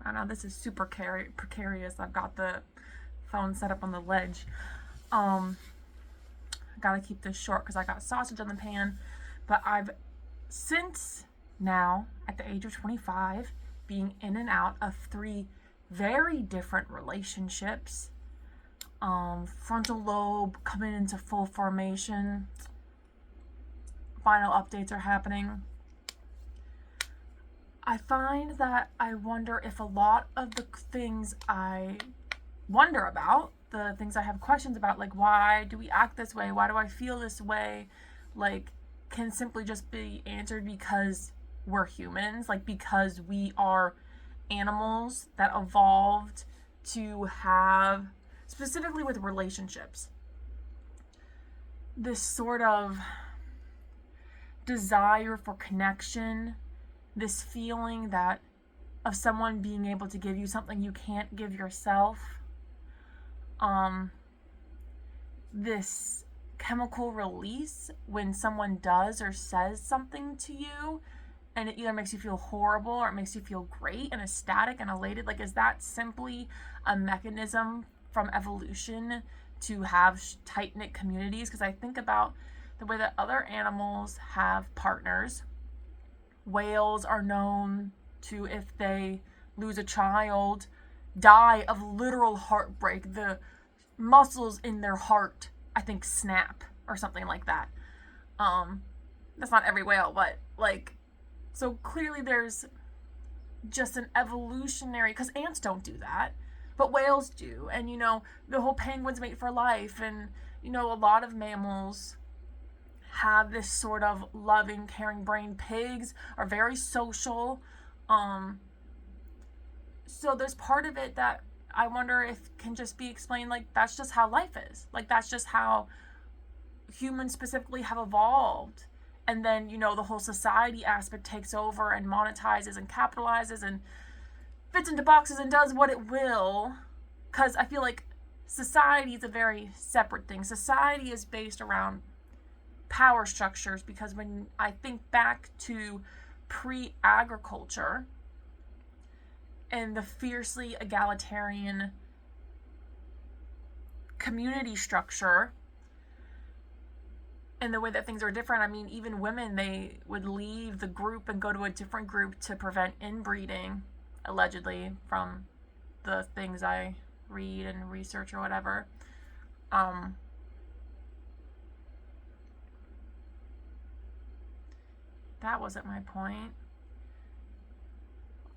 I know this is super precarious. I've got the phone set up on the ledge. I gotta keep this short because I got sausage on the pan. But I've since now, at the age of 25, being in and out of three very different relationships. Frontal lobe coming into full formation. Final updates are happening. I find that I wonder if a lot of the things I wonder about, the things I have questions about, like why do we act this way? Why do I feel this way? Like, can simply just be answered because we're humans, like because we are animals that evolved to have, specifically with relationships, this sort of desire for connection, this feeling that of someone being able to give you something you can't give yourself, this chemical release when someone does or says something to you, and it either makes you feel horrible or it makes you feel great and ecstatic and elated. Like, is that simply a mechanism from evolution to have tight-knit communities? Because I think about the way that other animals have partners. Whales are known to, if they lose a child, die of literal heartbreak. The muscles in their heart, I think, snap or something like that. That's not every whale, but like, so clearly there's just an evolutionary, because ants don't do that, but whales do. And the whole penguins mate for life, and a lot of mammals have this sort of loving, caring brain. Pigs are very social. So there's part of it that I wonder if can just be explained like that's just how life is. Like that's just how humans specifically have evolved. And then, the whole society aspect takes over and monetizes and capitalizes and fits into boxes and does what it will. Because I feel like society is a very separate thing. Society is based around power structures, because when I think back to pre-agriculture and the fiercely egalitarian community structure and the way that things are different, I mean, even women, they would leave the group and go to a different group to prevent inbreeding, allegedly, from the things I read and research or whatever. That wasn't my point.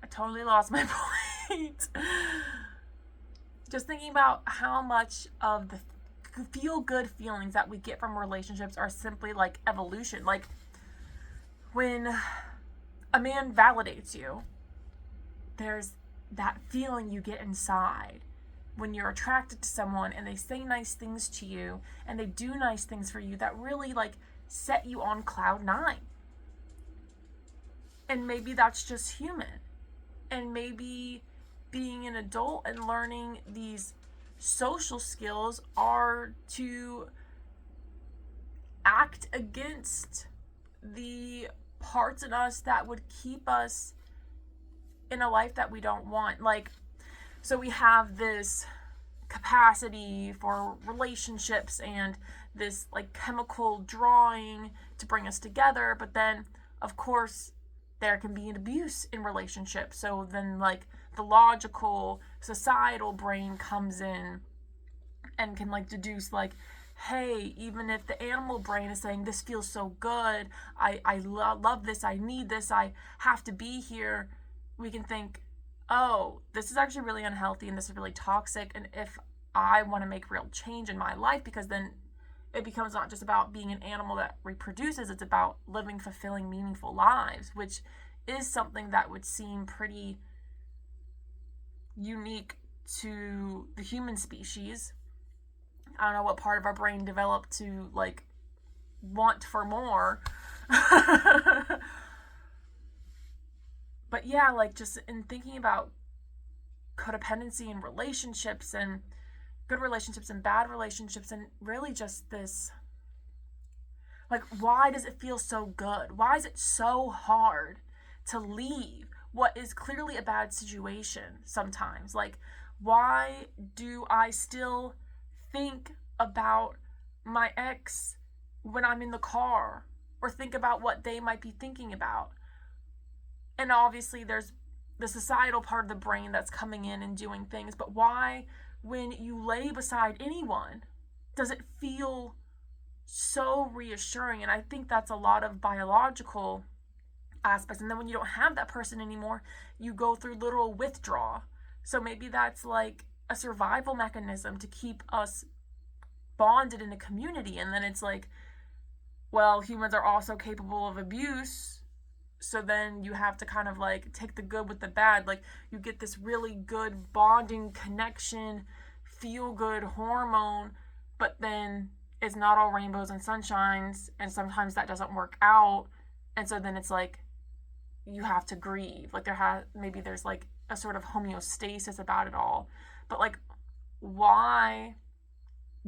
I totally lost my point. Just thinking about how much of the feel good feelings that we get from relationships are simply like evolution. Like when a man validates you, there's that feeling you get inside when you're attracted to someone and they say nice things to you and they do nice things for you that really like set you on cloud nine. And maybe that's just human. And maybe being an adult and learning these social skills are to act against the parts in us that would keep us in a life that we don't want. Like, so we have this capacity for relationships and this like chemical drawing to bring us together, but then of course there can be an abuse in relationships. So then like the logical societal brain comes in and can like deduce like, hey, even if the animal brain is saying this feels so good, I love this, I need this, I have to be here, we can think, oh, this is actually really unhealthy and this is really toxic, and if I want to make real change in my life, because then it becomes not just about being an animal that reproduces, it's about living fulfilling, meaningful lives, which is something that would seem pretty unique to the human species. I don't know what part of our brain developed to like want for more. But yeah, like just in thinking about codependency and relationships and good relationships and bad relationships, and really just this like, why does it feel so good? Why is it so hard to leave what is clearly a bad situation sometimes. Like, why do I still think about my ex when I'm in the car, or think about what they might be thinking about? And obviously there's the societal part of the brain that's coming in and doing things, but why, when you lay beside anyone, does it feel so reassuring? And I think that's a lot of biological aspects. And then when you don't have that person anymore, you go through literal withdrawal. So maybe that's like a survival mechanism to keep us bonded in a community. And then it's like, well, humans are also capable of abuse, so then you have to kind of like take the good with the bad. Like, you get this really good bonding connection, feel good hormone, but then it's not all rainbows and sunshines, and sometimes that doesn't work out. And so then it's like you have to grieve. Like, maybe there's like a sort of homeostasis about it all. But like, why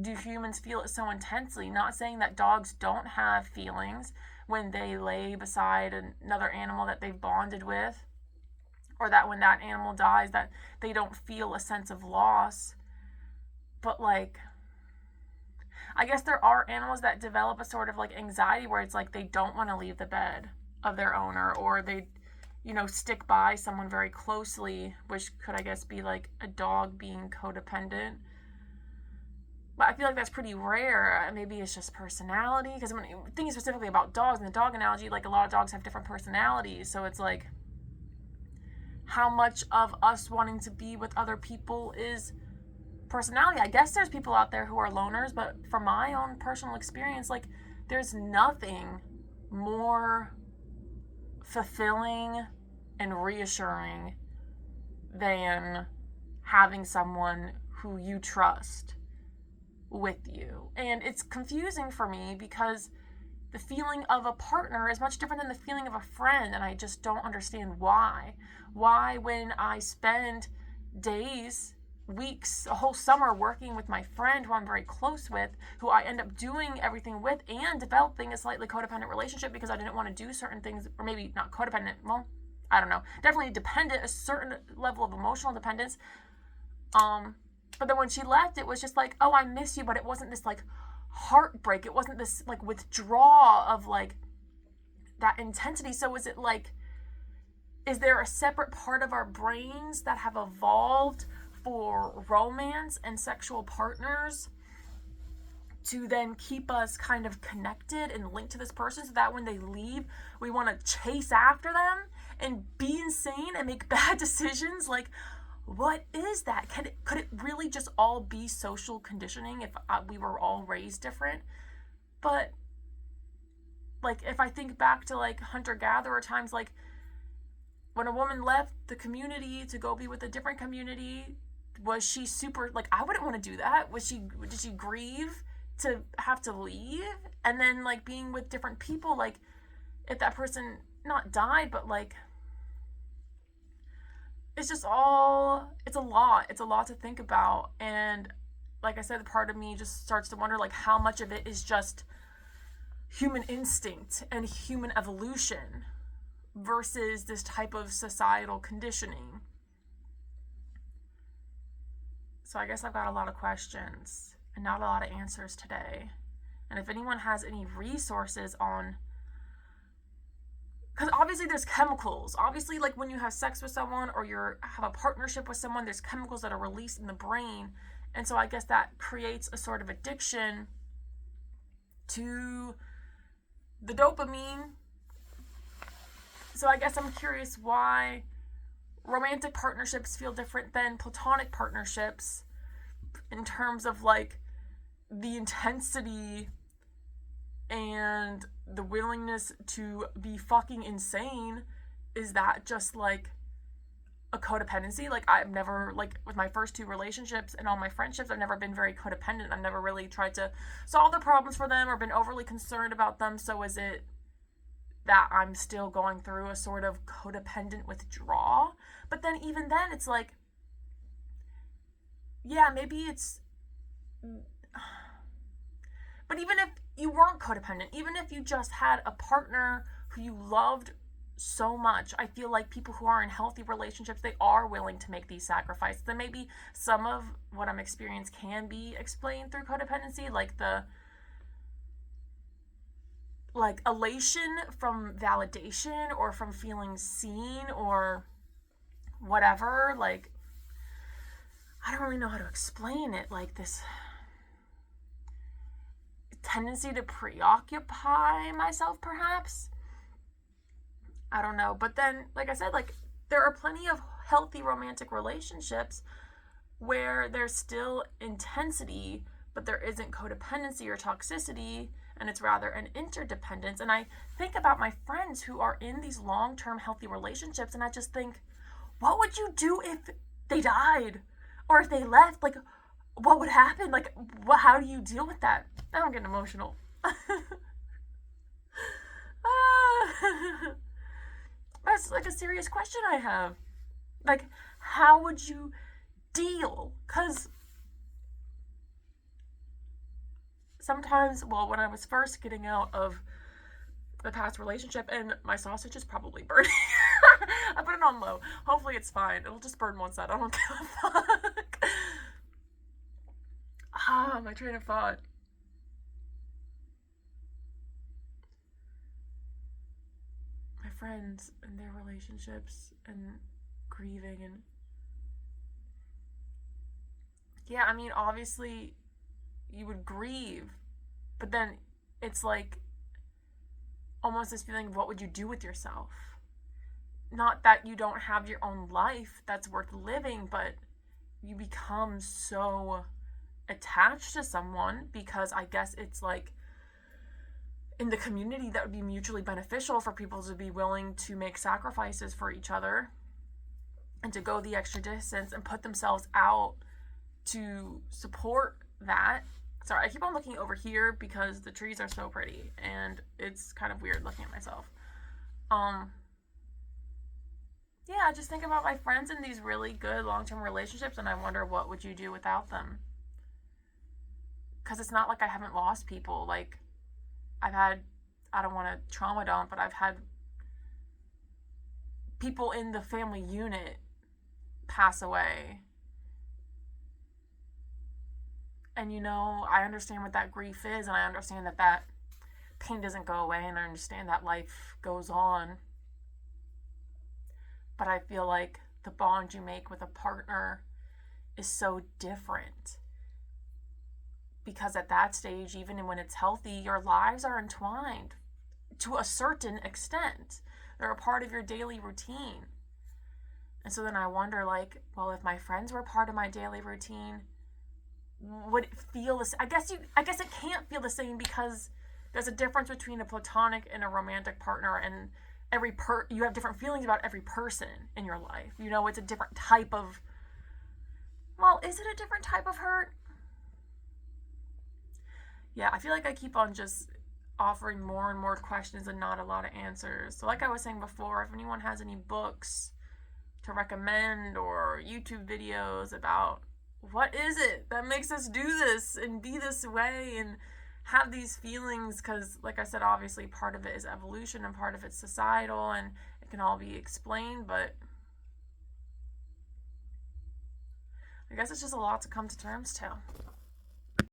do humans feel it so intensely? Not saying that dogs don't have feelings when they lay beside another animal that they've bonded with, or that when that animal dies that they don't feel a sense of loss. But like, I guess there are animals that develop a sort of like anxiety where it's like they don't want to leave the bed of their owner, or they, stick by someone very closely, which could, I guess, be like a dog being codependent. But I feel like that's pretty rare. Maybe it's just personality. Because I'm thinking specifically about dogs, and the dog analogy, like, a lot of dogs have different personalities. So it's like, how much of us wanting to be with other people is personality? I guess there's people out there who are loners, but from my own personal experience, like, there's nothing more fulfilling and reassuring than having someone who you trust with you. And it's confusing for me because the feeling of a partner is much different than the feeling of a friend, and I just don't understand why. Why, when I spend days, weeks, a whole summer working with my friend who I'm very close with, who I end up doing everything with and developing a slightly codependent relationship because I didn't want to do certain things, or maybe not codependent, well, I don't know, definitely dependent, a certain level of emotional dependence. But then when she left, it was just like, oh, I miss you, but it wasn't this like heartbreak. It wasn't this like withdrawal of like that intensity. So is it like, is there a separate part of our brains that have evolved for romance and sexual partners to then keep us kind of connected and linked to this person, so that when they leave, we want to chase after them and be insane and make bad decisions? Like, what is that? Could it really just all be social conditioning if we were all raised different? But like, if I think back to like hunter-gatherer times, like when a woman left the community to go be with a different community, was she super, like, I wouldn't want to do that. Did she grieve to have to leave? And then like being with different people, like if that person not died, but like, it's just all, it's a lot to think about. And like I said, part of me just starts to wonder like how much of it is just human instinct and human evolution versus this type of societal conditioning. So I guess I've got a lot of questions and not a lot of answers today. And if anyone has any resources on, because obviously there's chemicals. Obviously, like when you have sex with someone or you have a partnership with someone, there's chemicals that are released in the brain. And so I guess that creates a sort of addiction to the dopamine. So I guess I'm curious why romantic partnerships feel different than platonic partnerships in terms of like the intensity and the willingness to be fucking insane. Is that just like a codependency? Like, I've never, like with my first two relationships and all my friendships, I've never been very codependent. I've never really tried to solve the problems for them or been overly concerned about them. So is it that I'm still going through a sort of codependent withdrawal? But then even then it's like, yeah, maybe it's, but even if you weren't codependent, even if you just had a partner who you loved so much. I feel like people who are in healthy relationships, they are willing to make these sacrifices. Then maybe some of what I'm experiencing can be explained through codependency, like the elation from validation or from feeling seen or whatever. Like, I don't really know how to explain it. Like this tendency to preoccupy myself, perhaps. I don't know. But then, like I said, like there are plenty of healthy romantic relationships where there's still intensity, but there isn't codependency or toxicity, and it's rather an interdependence. And I think about my friends who are in these long-term healthy relationships, and I just think, what would you do if they died? Or if they left? Like, what would happen? Like, how do you deal with that? I'm getting emotional. That's like a serious question I have. Like, how would you deal? Because sometimes, well, when I was first getting out of the past relationship, and my sausage is probably burning. I put it on low. Hopefully it's fine. It'll just burn one side. I don't give a fuck. My train of thought. My friends and their relationships and grieving and yeah, I mean, obviously you would grieve, but then it's like almost this feeling of what would you do with yourself? Not that you don't have your own life that's worth living, but you become so attached to someone because I guess it's like in the community that would be mutually beneficial for people to be willing to make sacrifices for each other and to go the extra distance and put themselves out to support that. Sorry, I keep on looking over here because the trees are so pretty and it's kind of weird looking at myself. Yeah, I just think about my friends in these really good long-term relationships and I wonder what would you do without them? Because it's not like I haven't lost people. Like, I've had, I don't want to trauma dump, but I've had people in the family unit pass away. And you know, I understand what that grief is, and I understand that that pain doesn't go away, and I understand that life goes on. But I feel like the bond you make with a partner is so different. Because at that stage, even when it's healthy, your lives are entwined to a certain extent. They're a part of your daily routine. And so then I wonder, like, well, if my friends were part of my daily routine, would it feel this? I guess it can't feel the same because there's a difference between a platonic and a romantic partner, and you have different feelings about every person in your life. You know, it's a different type of. Well, is it a different type of hurt? Yeah, I feel like I keep on just offering more and more questions and not a lot of answers. So like I was saying before, if anyone has any books to recommend or YouTube videos about what is it that makes us do this and be this way and have these feelings, because like I said, obviously part of it is evolution and part of it's societal and it can all be explained, but I guess it's just a lot to come to terms to.